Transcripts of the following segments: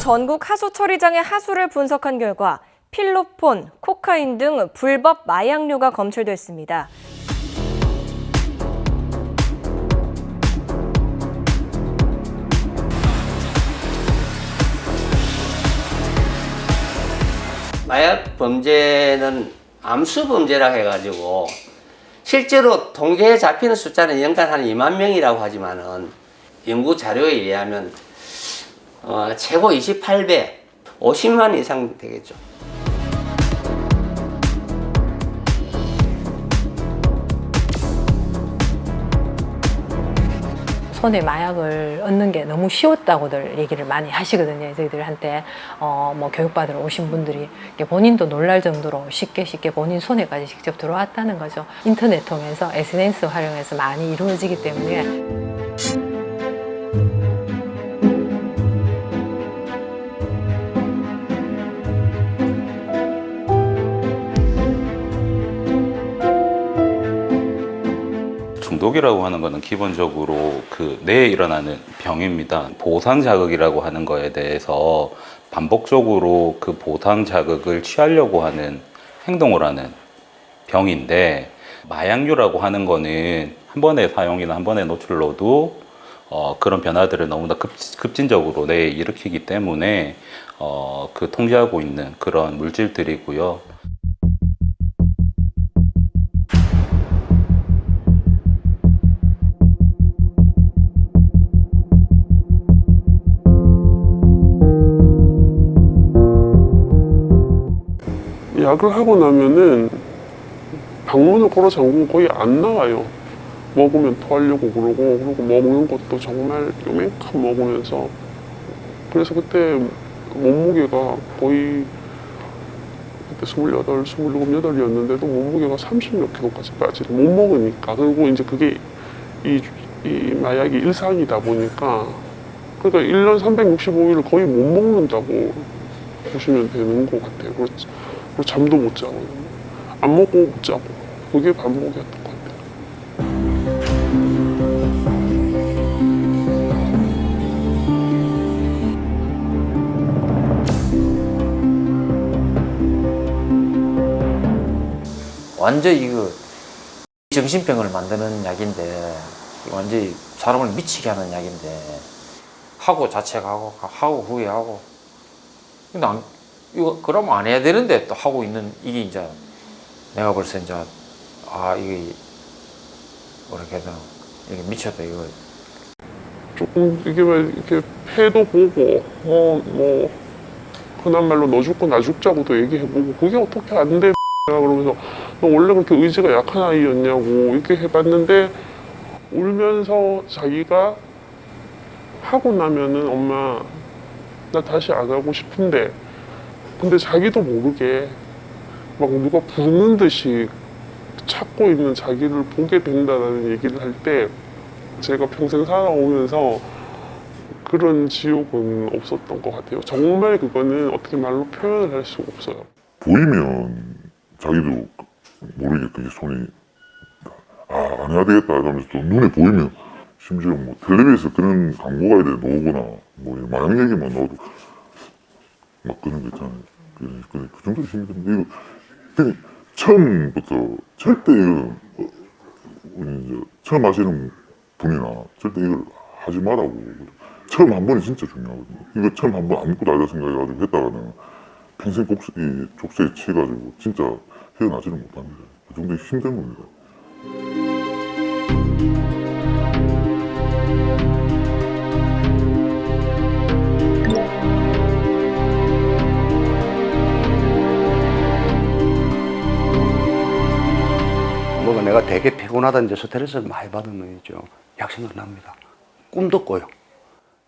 전국 하수 처리장의 하수를 분석한 결과 필로폰, 코카인 등 불법 마약류가 검출됐습니다. 마약 범죄는 암수 범죄라 해가지고 실제로 통계에 잡히는 숫자는 연간 한 2만 명이라고 하지만은 연구 자료에 의하면 최고 28배, 50만 이상 되겠죠. 손에 마약을 얻는 게 너무 쉬웠다고들 얘기를 많이 하시거든요. 저희들한테 뭐 교육받으러 오신 분들이 본인도 놀랄 정도로 쉽게 본인 손에까지 직접 들어왔다는 거죠. 인터넷 통해서 SNS 활용해서 많이 이루어지기 때문에. 중독이라고 하는 것은 기본적으로 그 뇌에 일어나는 병입니다. 보상 자극이라고 하는 거에 대해서 반복적으로 그 보상 자극을 취하려고 하는 행동을 하는 병인데, 마약류라고 하는 거는 한 번의 사용이나 한 번의 노출로도 그런 변화들을 너무나 급진적으로 뇌에 일으키기 때문에 그 통제하고 있는 그런 물질들이고요. 약을 하고 나면은 방문을 걸어 잠그면 거의 안 나와요. 먹으면 토하려고 그러고, 그리고 먹는 것도 정말 요만큼 먹으면서. 그래서 그때 몸무게가 거의 그때 28, 27, 28이었는데도 몸무게가 30몇 킬로까지 빠지고 못 먹으니까. 그리고 이제 그게 이 마약이 일상이다 보니까, 그러니까 1년 365일을 거의 못 먹는다고 보시면 되는 것 같아요. 그렇죠. 그리고 잠도 못 자고, 안 먹고 못 자고, 그게 반복이었던 것 같아요. 완전히 이거 정신병을 만드는 약인데, 완전히 사람을 미치게 하는 약인데, 하고 자책하고 하고 후회하고. 근데 이거 그러면 안 해야 되는데 또 하고 있는 이게 이제 내가 벌써 이제 이게 뭐랄까 해야 되나, 이게 미쳤다 이거. 조금 이게 왜 이렇게 패도 보고 뭐 흔한 말로 너 죽고 나 죽자고도 얘기해보고, 그게 어떻게 안 돼 그러면서 너 원래 그렇게 의지가 약한 아이였냐고 이렇게 해봤는데, 울면서 자기가 하고 나면은 엄마 나 다시 안 하고 싶은데, 근데 자기도 모르게 막 누가 부르는 듯이 찾고 있는 자기를 보게 된다는 얘기를 할 때, 제가 평생 살아오면서 그런 지옥은 없었던 것 같아요. 정말 그거는 어떻게 말로 표현을 할 수가 없어요. 보이면 자기도 모르게 그게 손이 안 해야 되겠다 하면서 또 눈에 보이면, 심지어 뭐 텔레비에서 그런 광고가 나오거나 뭐 마약 얘기만 나와도 막 그런 거 있잖아요. 그 정도로 힘든데, 이거 처음부터 절대 이거 이제 처음 하시는 분이나 절대 이걸 하지 말라고. 처음 한 번이 진짜 중요하거든요. 이거 처음 한 번 아무것도 아니다 생각해가지고 했다가는 평생 족쇄에 치여가지고 진짜 헤어나지는 못합니다. 그 정도 힘든 겁니다. 뭐가 내가 되게 피곤하다든지 스트레스를 많이 받으면 있죠. 약 생각납니다. 꿈도 꿔요.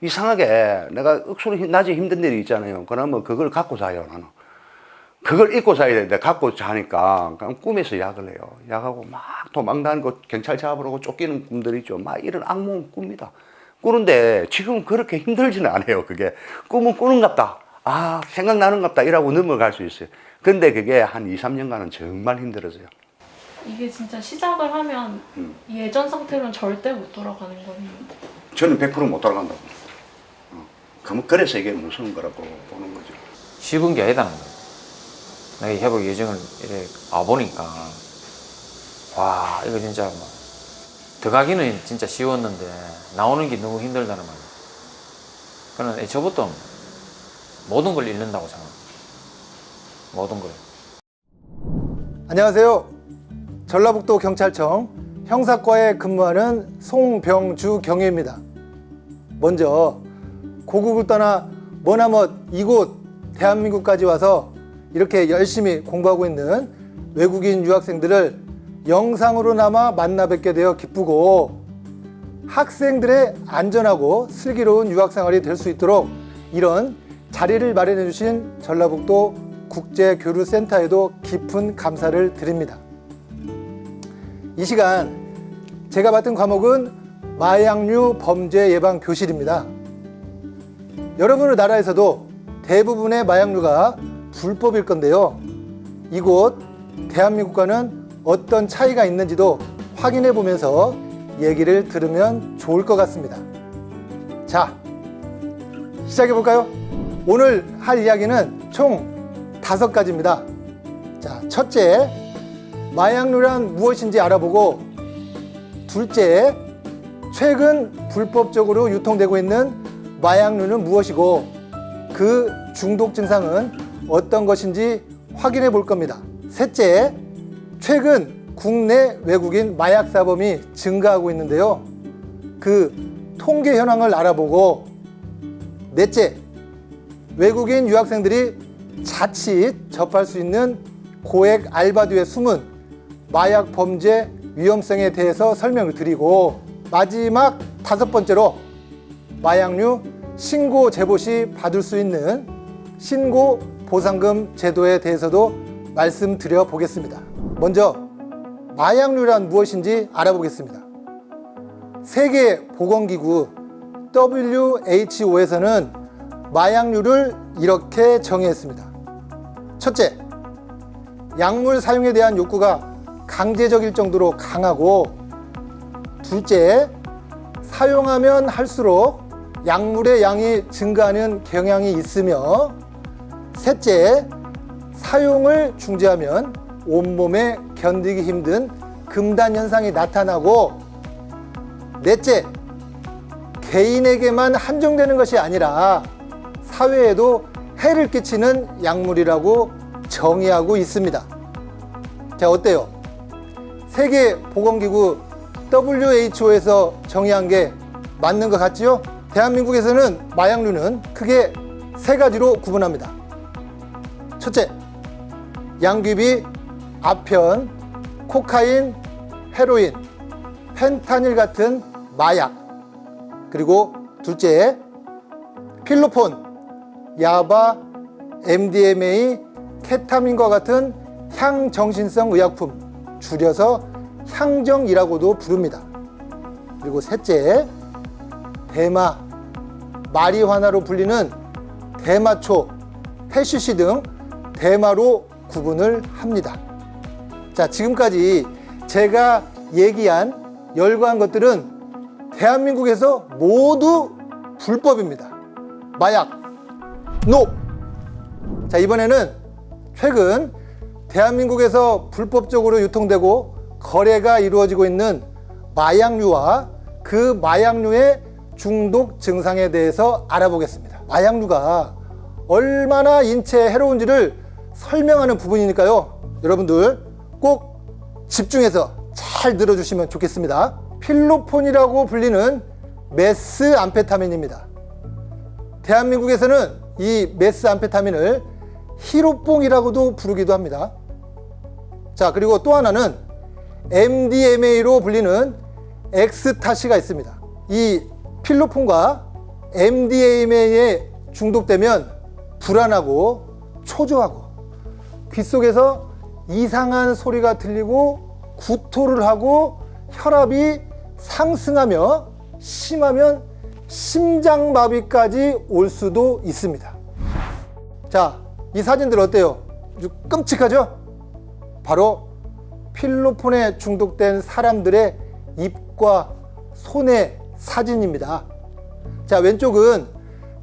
이상하게 내가 억수로 낮에 힘든 일이 있잖아요. 그러면 그걸 갖고 자요, 나는. 그걸 잊고 자야 되는데 갖고 자니까 그냥 꿈에서 약을 해요. 약하고 막 도망다니고 경찰 잡으려고 쫓기는 꿈들 있죠. 막 이런 악몽 꿉니다. 꾸는데 지금 그렇게 힘들지는 않아요. 그게 꿈은 꾸는갑다. 생각나는갑다. 이라고 넘어갈 수 있어요. 근데 그게 한 2, 3년간은 정말 힘들었어요. 이게 진짜 시작을 하면 예전 상태로는 절대 못 돌아가는 거예요. 저는 100% 못 돌아간다고. 그래서 이게 무서운 거라고 보는 거죠. 쉬운 게 아니다는 거예요. 내가 이 회복 예정을 이렇게 와보니까 와 이거 진짜 뭐 들어가기는 진짜 쉬웠는데 나오는 게 너무 힘들다는 말이에요. 그는 애초부터 모든 걸 잃는다고 생각합니다. 모든 걸. 안녕하세요. 전라북도 경찰청 형사과에 근무하는 송병주 경위입니다. 먼저 고국을 떠나 머나먼 이곳 대한민국까지 와서 이렇게 열심히 공부하고 있는 외국인 유학생들을 영상으로나마 만나 뵙게 되어 기쁘고, 학생들의 안전하고 슬기로운 유학생활이 될 수 있도록 이런 자리를 마련해 주신 전라북도 국제교류센터에도 깊은 감사를 드립니다. 이 시간 제가 맡은 과목은 마약류 범죄 예방 교실입니다. 여러분의 나라에서도 대부분의 마약류가 불법일 건데요. 이곳 대한민국과는 어떤 차이가 있는지도 확인해 보면서 얘기를 들으면 좋을 것 같습니다. 자, 시작해 볼까요? 오늘 할 이야기는 총 5가지입니다. 자, 첫째, 마약류란 무엇인지 알아보고, 둘째, 최근 불법적으로 유통되고 있는 마약류는 무엇이고 그 중독 증상은 어떤 것인지 확인해 볼 겁니다. 셋째, 최근 국내 외국인 마약 사범이 증가하고 있는데요. 그 통계 현황을 알아보고, 넷째, 외국인 유학생들이 자칫 접할 수 있는 고액 알바 뒤에 숨은 마약 범죄 위험성에 대해서 설명을 드리고, 마지막 5번째로 마약류 신고 제보 시 받을 수 있는 신고 보상금 제도에 대해서도 말씀드려 보겠습니다. 먼저 마약류란 무엇인지 알아보겠습니다. 세계보건기구 WHO에서는 마약류를 이렇게 정의했습니다. 첫째, 약물 사용에 대한 욕구가 강제적일 정도로 강하고, 둘째, 사용하면 할수록 약물의 양이 증가하는 경향이 있으며, 셋째, 사용을 중지하면 온몸에 견디기 힘든 금단 현상이 나타나고, 넷째, 개인에게만 한정되는 것이 아니라 사회에도 해를 끼치는 약물이라고 정의하고 있습니다. 자, 어때요? 세계보건기구 WHO에서 정의한 게 맞는 것 같지요? 대한민국에서는 마약류는 크게 3가지로 구분합니다. 첫째, 양귀비, 아편, 코카인, 헤로인, 펜타닐 같은 마약. 그리고 둘째, 필로폰, 야바, MDMA, 케타민과 같은 향정신성 의약품, 줄여서 향정이라고도 부릅니다. 그리고 셋째, 대마, 마리화나로 불리는 대마초, 해시시 등 대마로 구분을 합니다. 자, 지금까지 제가 얘기한 열거한 것들은 대한민국에서 모두 불법입니다. 마약, 노! 자, 이번에는 최근 대한민국에서 불법적으로 유통되고 거래가 이루어지고 있는 마약류와 그 마약류의 중독 증상에 대해서 알아보겠습니다. 마약류가 얼마나 인체에 해로운지를 설명하는 부분이니까요. 여러분들 꼭 집중해서 잘 들어주시면 좋겠습니다. 필로폰이라고 불리는 메스암페타민입니다. 대한민국에서는 이 메스암페타민을 히로뽕이라고도 부르기도 합니다. 자, 그리고 또 하나는 MDMA로 불리는 엑스타시가 있습니다. 이 필로폰과 MDMA에 중독되면 불안하고 초조하고 귓속에서 이상한 소리가 들리고 구토를 하고 혈압이 상승하며 심하면 심장마비까지 올 수도 있습니다. 자, 이 사진들 어때요? 아주 끔찍하죠? 바로 필로폰에 중독된 사람들의 입과 손의 사진입니다. 자, 왼쪽은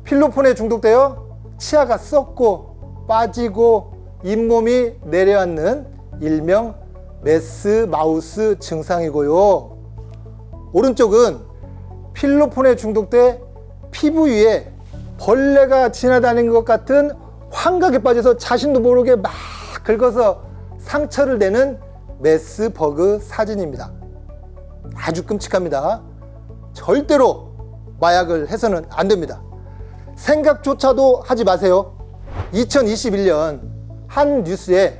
필로폰에 중독되어 치아가 썩고 빠지고 잇몸이 내려앉는 일명 메스 마우스 증상이고요. 오른쪽은 필로폰에 중독돼 피부 위에 벌레가 지나다니는 것 같은 환각에 빠져서 자신도 모르게 막 긁어서 상처를 내는 메스버그 사진입니다. 아주 끔찍합니다. 절대로 마약을 해서는 안 됩니다. 생각조차도 하지 마세요. 2021년 한 뉴스에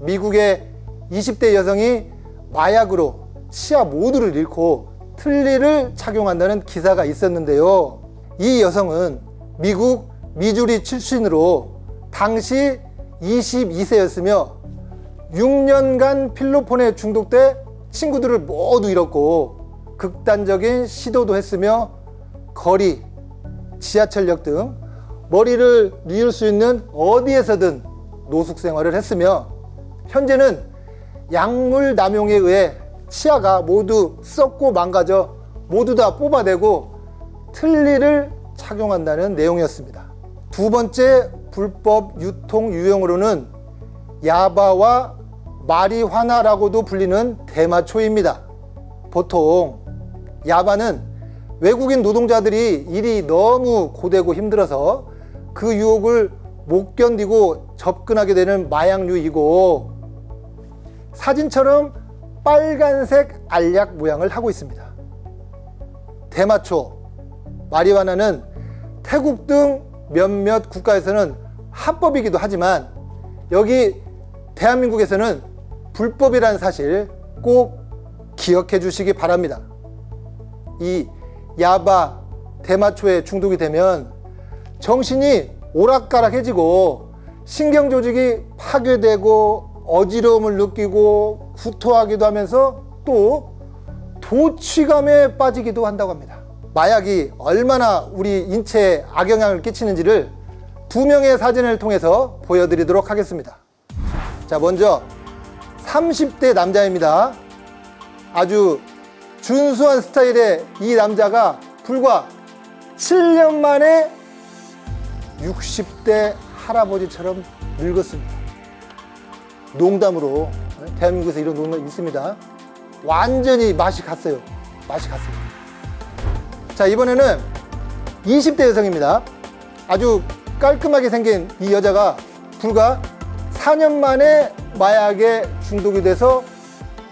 미국의 20대 여성이 마약으로 치아 모두를 잃고 틀니를 착용한다는 기사가 있었는데요. 이 여성은 미국 미주리 출신으로 당시 22세였으며 6년간 필로폰에 중독돼 친구들을 모두 잃었고 극단적인 시도도 했으며 거리, 지하철역 등 머리를 뉘을 수 있는 어디에서든 노숙 생활을 했으며 현재는 약물 남용에 의해 치아가 모두 썩고 망가져 모두 다 뽑아내고 틀니를 착용한다는 내용이었습니다. 두 번째 불법 유통 유형으로는 야바와 마리화나라고도 불리는 대마초입니다. 보통 야바는 외국인 노동자들이 일이 너무 고되고 힘들어서 그 유혹을 못 견디고 접근하게 되는 마약류이고 사진처럼 빨간색 알약 모양을 하고 있습니다. 대마초, 마리화나는 태국 등 몇몇 국가에서는 합법이기도 하지만 여기 대한민국에서는 불법이라는 사실 꼭 기억해 주시기 바랍니다. 이 야바, 대마초에 중독이 되면 정신이 오락가락해지고 신경조직이 파괴되고 어지러움을 느끼고 구토하기도 하면서 또 도취감에 빠지기도 한다고 합니다. 마약이 얼마나 우리 인체에 악영향을 끼치는지를 두 명의 사진을 통해서 보여드리도록 하겠습니다. 자, 먼저 30대 남자입니다. 아주 준수한 스타일의 이 남자가 불과 7년 만에 60대 할아버지처럼 늙었습니다. 농담으로, 대한민국에서 이런 농담이 있습니다. 완전히 맛이 갔어요. 맛이 갔습니다. 자, 이번에는 20대 여성입니다. 아주 깔끔하게 생긴 이 여자가 불과 4년 만에 마약에 중독이 돼서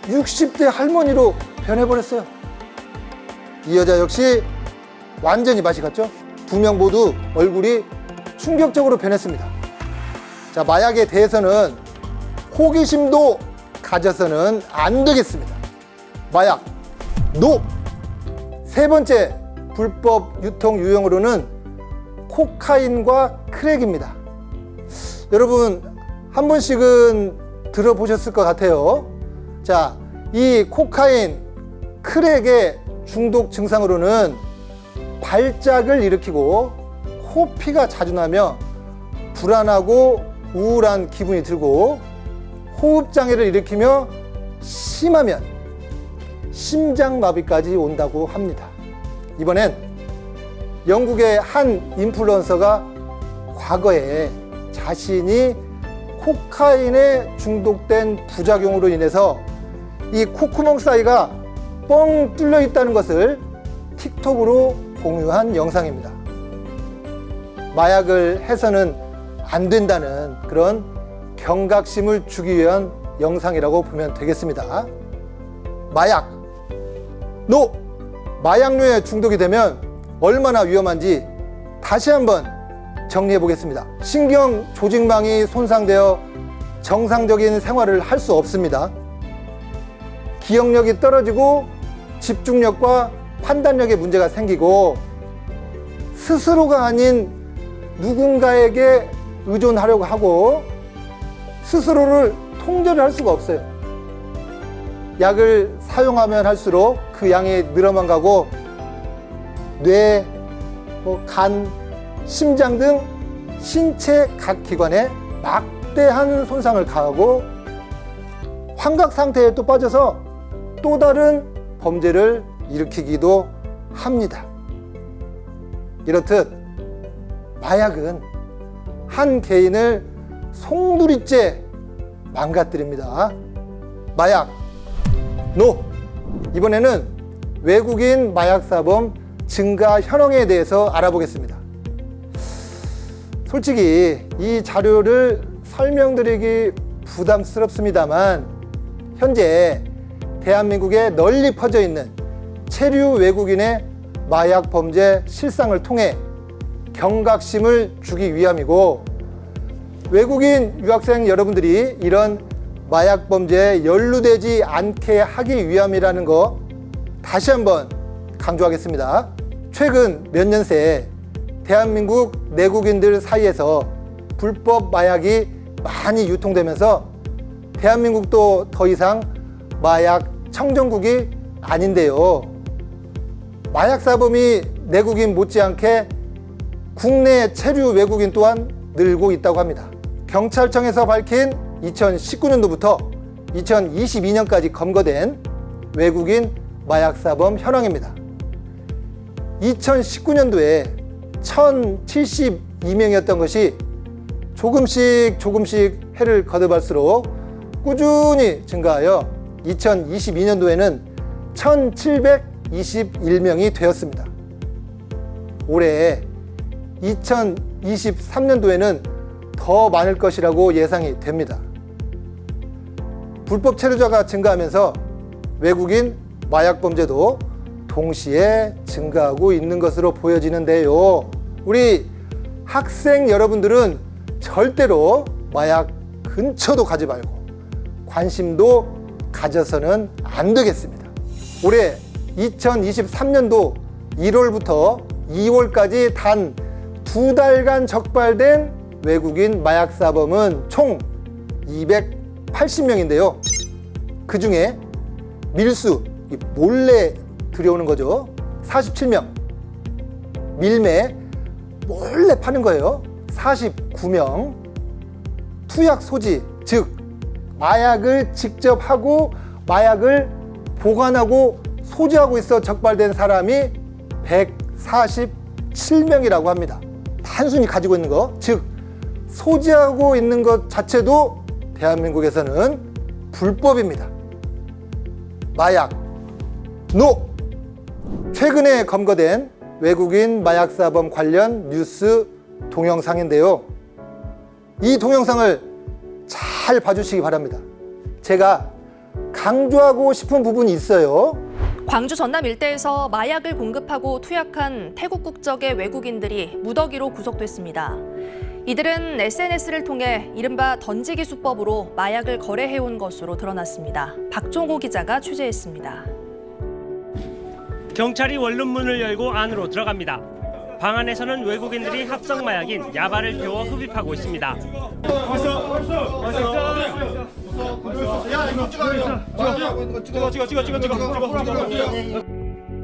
60대 할머니로 변해버렸어요. 이 여자 역시 완전히 맛이 갔죠. 두 명 모두 얼굴이 충격적으로 변했습니다. 자, 마약에 대해서는 호기심도 가져서는 안 되겠습니다. 마약, 노! 세 번째 불법 유통 유형으로는 코카인과 크랙입니다. 여러분 한 번씩은 들어보셨을 것 같아요. 자, 이 코카인, 크랙의 중독 증상으로는 발작을 일으키고 코피가 자주 나며 불안하고 우울한 기분이 들고 호흡장애를 일으키며 심하면 심장마비까지 온다고 합니다. 이번엔 영국의 한 인플루언서가 과거에 자신이 코카인에 중독된 부작용으로 인해서 이 콧구멍 사이가 뻥 뚫려 있다는 것을 틱톡으로 공유한 영상입니다. 마약을 해서는 안 된다는 그런 경각심을 주기 위한 영상이라고 보면 되겠습니다. 마약, 노! 마약류에 중독이 되면 얼마나 위험한지 다시 한번 정리해 보겠습니다. 신경 조직망이 손상되어 정상적인 생활을 할 수 없습니다. 기억력이 떨어지고 집중력과 판단력에 문제가 생기고 스스로가 아닌 누군가에게 의존하려고 하고 스스로를 통제를 할 수가 없어요. 약을 사용하면 할수록 그 양이 늘어만 가고 뇌, 간, 심장 등 신체 각 기관에 막대한 손상을 가하고 환각 상태에 또 빠져서 또 다른 범죄를 일으키기도 합니다. 이렇듯 마약은 한 개인을 송두리째 망가뜨립니다. 마약 노! 이번에는 외국인 마약사범 증가 현황에 대해서 알아보겠습니다. 솔직히 이 자료를 설명드리기 부담스럽습니다만 현재 대한민국에 널리 퍼져 있는 체류 외국인의 마약 범죄 실상을 통해 경각심을 주기 위함이고, 외국인 유학생 여러분들이 이런 마약 범죄에 연루되지 않게 하기 위함이라는 거 다시 한번 강조하겠습니다. 최근 몇 년 새 대한민국 내국인들 사이에서 불법 마약이 많이 유통되면서 대한민국도 더 이상 마약 청정국이 아닌데요. 마약 사범이 내국인 못지않게 국내 체류 외국인 또한 늘고 있다고 합니다. 경찰청에서 밝힌 2019년도부터 2022년까지 검거된 외국인 마약 사범 현황입니다. 2019년도에 1,072명이었던 것이 조금씩 해를 거듭할수록 꾸준히 증가하여 2022년도에는 1,721명이 되었습니다. 올해 2023년도에는 더 많을 것이라고 예상이 됩니다. 불법 체류자가 증가하면서 외국인 마약 범죄도 동시에 증가하고 있는 것으로 보여지는데요. 우리 학생 여러분들은 절대로 마약 근처도 가지 말고 관심도 가져서는 안 되겠습니다. 올해 2023년도 1월부터 2월까지 단 2달간 적발된 외국인 마약 사범은 총 280명인데요. 그 중에 밀수, 몰래 들여오는 거죠. 47명. 밀매, 몰래 파는 거예요. 49명. 투약 소지, 즉 마약을 직접 하고 마약을 보관하고 소지하고 있어 적발된 사람이 147명이라고 합니다. 단순히 가지고 있는 거, 즉 소지하고 있는 것 자체도 대한민국에서는 불법입니다. 마약 노! 최근에 검거된 외국인 마약사범 관련 뉴스 동영상인데요. 이 동영상을 잘 봐주시기 바랍니다. 제가 강조하고 싶은 부분이 있어요. 광주 전남 일대에서 마약을 공급하고 투약한 태국 국적의 외국인들이 무더기로 구속됐습니다. 이들은 SNS를 통해 이른바 던지기 수법으로 마약을 거래해온 것으로 드러났습니다. 박종호 기자가 취재했습니다. 경찰이 원룸문을 열고 안으로 들어갑니다. 방 안에서는 외국인들이 합성 마약인 야바를 태워 흡입하고 있습니다.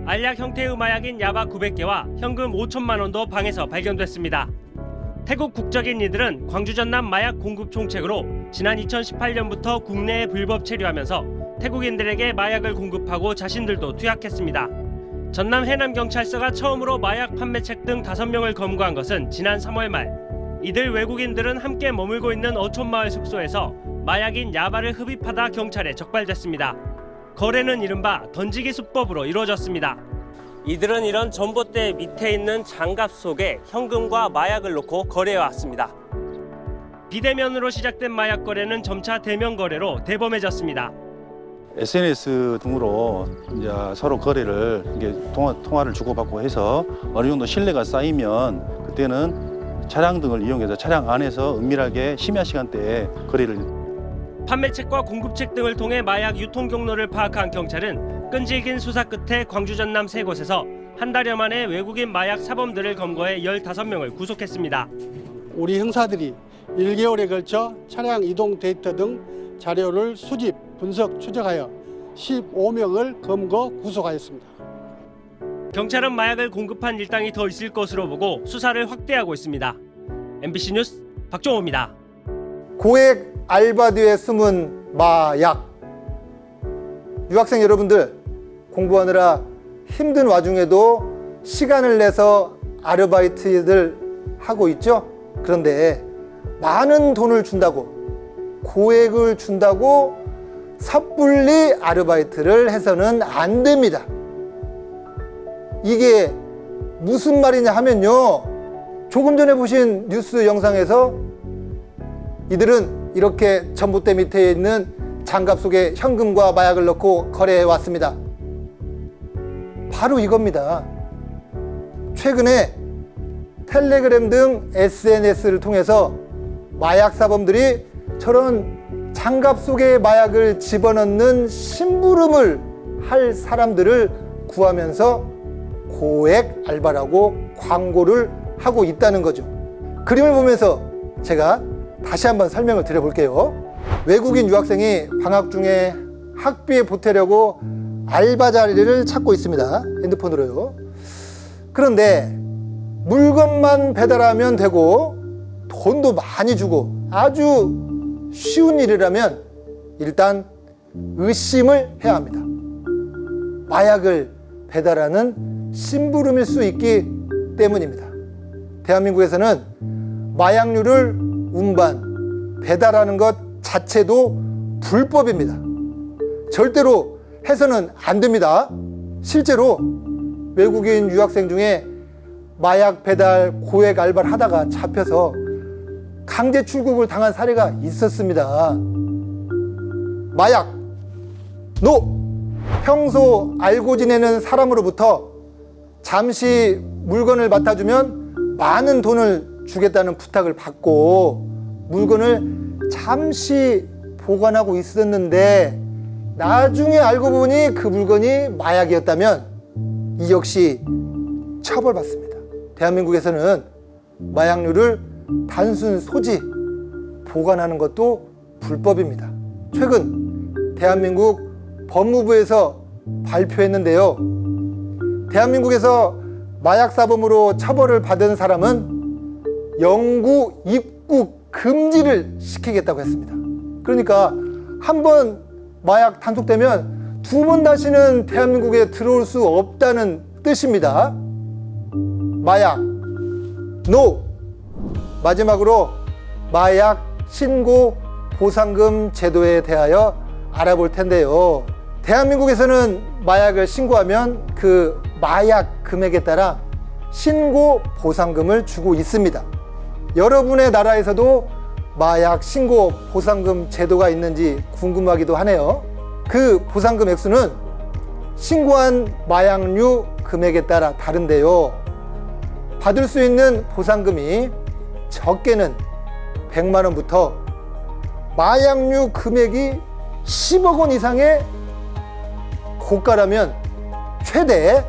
알약 형태의 마약인 야바 900개와 현금 5천만 원도 방에서 발견됐습니다. 태국 국적인 이들은 광주 전남 마약 공급 총책으로 지난 2018년부터 국내에 불법 체류하면서 태국인들에게 마약을 공급하고 자신들도 투약했습니다. 전남 해남경찰서가 처음으로 마약 판매책 등 5명을 검거한 것은 지난 3월 말. 이들 외국인들은 함께 머물고 있는 어촌마을 숙소에서 마약인 야바를 흡입하다 경찰에 적발됐습니다. 거래는 이른바 던지기 수법으로 이루어졌습니다. 이들은 이런 전봇대 밑에 있는 장갑 속에 현금과 마약을 넣고 거래해왔습니다. 비대면으로 시작된 마약 거래는 점차 대면 거래로 대범해졌습니다. SNS 등으로 이제 서로 거래를 이게 통화를 주고받고 해서 어느 정도 신뢰가 쌓이면 그때는 차량 등을 이용해서 차량 안에서 은밀하게 심야 시간대에 거래를. 판매책과 공급책 등을 통해 마약 유통 경로를 파악한 경찰은 끈질긴 수사 끝에 광주 전남 3곳에서 한 달여 만에 외국인 마약 사범들을 검거해 15명을 구속했습니다. 우리 형사들이 1개월에 걸쳐 차량 이동 데이터 등 자료를 수집, 분석, 추적하여 15명을 검거, 구속하였습니다. 경찰은 마약을 공급한 일당이 더 있을 것으로 보고 수사를 확대하고 있습니다. MBC 뉴스 박종호입니다. 고액 알바 뒤에 숨은 마약. 유학생 여러분들 공부하느라 힘든 와중에도 시간을 내서 아르바이트들 하고 있죠. 그런데 많은 돈을 준다고, 고액을 준다고 섣불리 아르바이트를 해서는 안 됩니다. 이게 무슨 말이냐 하면요, 조금 전에 보신 뉴스 영상에서 이들은 이렇게 전봇대 밑에 있는 장갑 속에 현금과 마약을 넣고 거래해 왔습니다. 바로 이겁니다. 최근에 텔레그램 등 SNS를 통해서 마약 사범들이 저런 장갑 속에 마약을 집어넣는 심부름을 할 사람들을 구하면서 고액 알바라고 광고를 하고 있다는 거죠. 그림을 보면서 제가 다시 한번 설명을 드려볼게요. 외국인 유학생이 방학 중에 학비에 보태려고 알바 자리를 찾고 있습니다. 핸드폰으로요. 그런데 물건만 배달하면 되고 돈도 많이 주고 아주 쉬운 일이라면 일단 의심을 해야 합니다. 마약을 배달하는 심부름일 수 있기 때문입니다. 대한민국에서는 마약류를 운반, 배달하는 것 자체도 불법입니다. 절대로 해서는 안 됩니다. 실제로 외국인 유학생 중에 마약 배달 고액 알바를 하다가 잡혀서 강제 출국을 당한 사례가 있었습니다. 마약, 노! 평소 알고 지내는 사람으로부터 잠시 물건을 맡아주면 많은 돈을 주겠다는 부탁을 받고 물건을 잠시 보관하고 있었는데 나중에 알고 보니 그 물건이 마약이었다면 이 역시 처벌받습니다. 대한민국에서는 마약류를 단순 소지, 보관하는 것도 불법입니다. 최근 대한민국 법무부에서 발표했는데요. 대한민국에서 마약사범으로 처벌을 받은 사람은 영구 입국 금지를 시키겠다고 했습니다. 그러니까 한 번 마약 단속되면 두 번 다시는 대한민국에 들어올 수 없다는 뜻입니다. 마약, NO! 마지막으로 마약 신고 보상금 제도에 대하여 알아볼 텐데요. 대한민국에서는 마약을 신고하면 그 마약 금액에 따라 신고 보상금을 주고 있습니다. 여러분의 나라에서도 마약 신고 보상금 제도가 있는지 궁금하기도 하네요. 그 보상금 액수는 신고한 마약류 금액에 따라 다른데요. 받을 수 있는 보상금이 적게는 100만 원부터 마약류 금액이 10억 원 이상의 고가라면 최대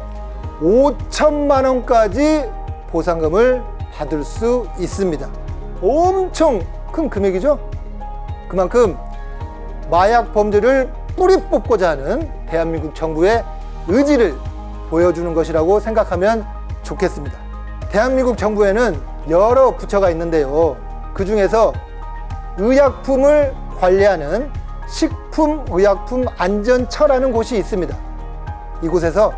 5천만 원까지 보상금을 받을 수 있습니다. 엄청 큰 금액이죠? 그만큼 마약 범죄를 뿌리 뽑고자 하는 대한민국 정부의 의지를 보여주는 것이라고 생각하면 좋겠습니다. 대한민국 정부에는 여러 부처가 있는데요. 그 중에서 의약품을 관리하는 식품의약품안전처라는 곳이 있습니다. 이곳에서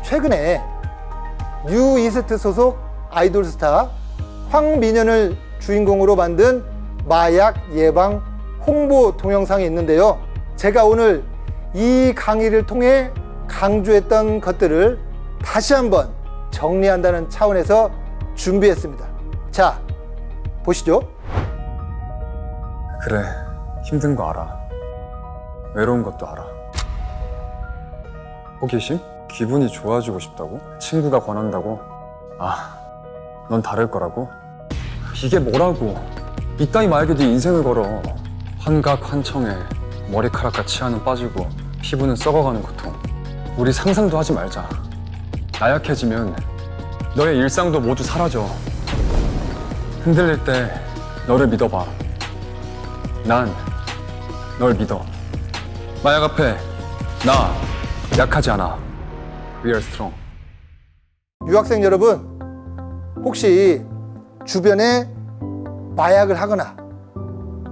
최근에 뉴이스트 소속 아이돌 스타 황민현을 주인공으로 만든 마약 예방 홍보 동영상이 있는데요. 제가 오늘 이 강의를 통해 강조했던 것들을 다시 한번 정리한다는 차원에서 준비했습니다. 자, 보시죠. 그래, 힘든 거 알아. 외로운 것도 알아. 호기심? 기분이 좋아지고 싶다고? 친구가 권한다고? 아, 넌 다를 거라고? 이게 뭐라고? 이따위 마약에 네 인생을 걸어. 환각, 환청에 머리카락과 치아는 빠지고 피부는 썩어가는 고통. 우리 상상도 하지 말자. 나약해지면 너의 일상도 모두 사라져. 흔들릴 때 너를 믿어봐. 난 널 믿어. 마약 앞에 나 약하지 않아. We are strong. 유학생 여러분, 혹시 주변에 마약을 하거나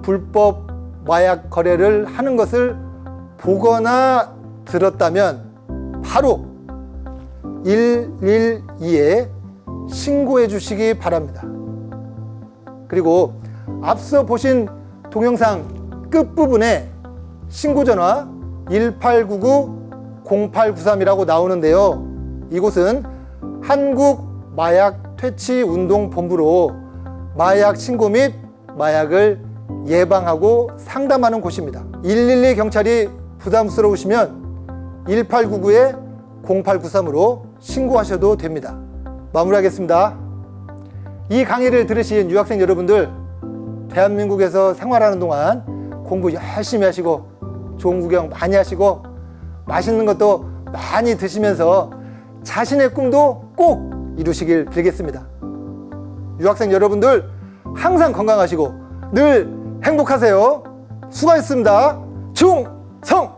불법 마약 거래를 하는 것을 보거나 들었다면 바로 112에 신고해 주시기 바랍니다. 그리고 앞서 보신 동영상 끝부분에 신고전화 1899-0893이라고 나오는데요. 이곳은 한국마약퇴치운동본부로 마약 신고 및 마약을 예방하고 상담하는 곳입니다. 112 경찰이 부담스러우시면 1899-0893으로 신고하셔도 됩니다. 마무리하겠습니다. 이 강의를 들으신 유학생 여러분들, 대한민국에서 생활하는 동안 공부 열심히 하시고 좋은 구경 많이 하시고 맛있는 것도 많이 드시면서 자신의 꿈도 꼭 이루시길 빌겠습니다. 유학생 여러분들 항상 건강하시고 늘 행복하세요. 수고하셨습니다. 충성!